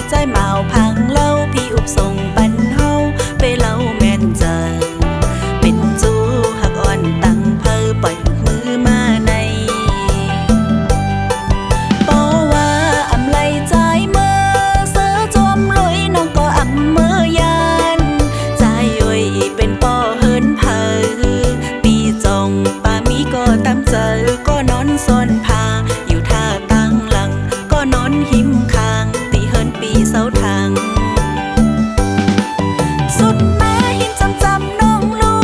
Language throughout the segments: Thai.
ใจเมาพังเล่าพี่อุบส่งปันเฮาไปเล่าแม่นเจอเป็นจูหักอ่อนตั้งเพอปล่อยมือมาในปอว่าอำไลใจเมื่อเสือจวมลุยน้องก็อำเมื่อยานใจย่อยเป็นปอเฮินเพอปีจงป้ามีก็ตามเจอก็นอนซ่อนพาอยู่ท่าตั้งหลังก็นอนหิมคางตีเฮินปีเสาทางสุดมาหิมจำจำน้องลู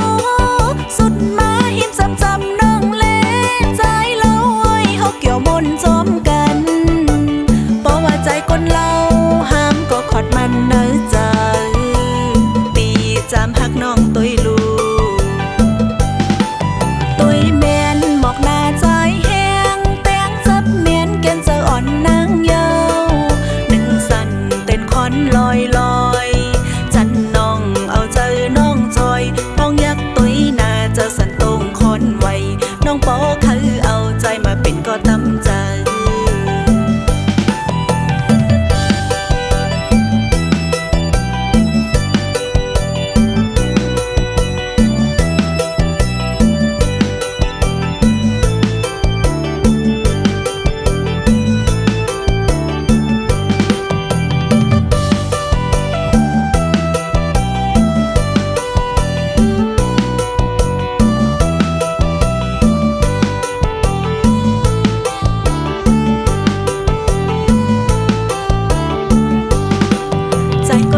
สุดมาหิมจำจำน้องเล่ใจเล่าอ้อยเฮาเกี่ยวมนจอมกันเพราะว่าใจคนเราห้ามก็ขอดมันเนื้อใจปีจำหักน้องตัวลูตัวแมนหมอกหน้าใจแห้งแตงจับแมนแกนจะอ่อนนางเยาหนึ่งสั่นเต้นคอนลอยลอยจันน้องเอาใจน้องจอยพ้องยักตุยหน้าจะสั่นตรงคอนไวน้องปอคือเอาใจมาเป็นก็ตำใจ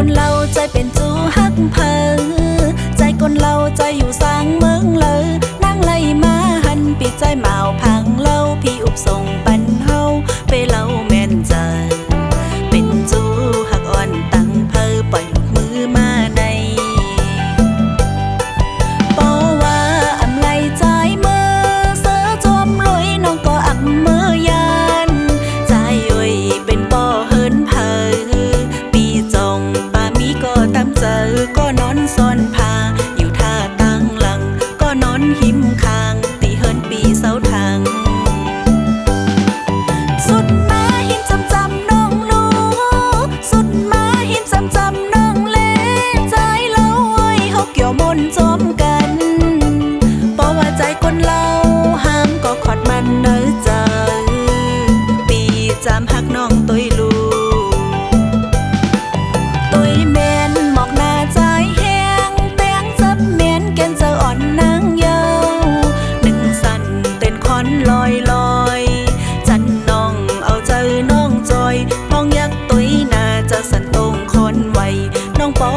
คนเราใจเป็นจูฮักเพอใจคนเราใจอยู่สร้างเมืองเลยนั่งไล่มาหันปีใจเมาพังเล่าพี่อุบส่งปันเฮาไปเล่าแม่นใจเป็นจูฮักอ่อนตั้งเพอปล่อยมือมาในปอว่าอำไลใจเมื่อเสือจวมลุยน้องก็อำเมื่อยานใจย่อยเป็นปอเฮินเพอปีจงก็ตามเจอก็นอนซ่อนพาอยู่ท่าตั้งหลังก็นอนหิมคางตีเฮินปีเสาทางสุดมาหิมจำจำน้องลูสุดมาหิมจำจำน้องเล่ใจเล่าอ้อยเฮาเกี่ยวมนจอมกันเพราะว่าใจคนเราห้ามก็ขอดมันเนื้อใจปีจำหักน้องตัวลูลอยลอยจันน้องเอาใจน้องจอยพ้องยักตุยหน้าจะสั่นตรงคอนไวน้องปอ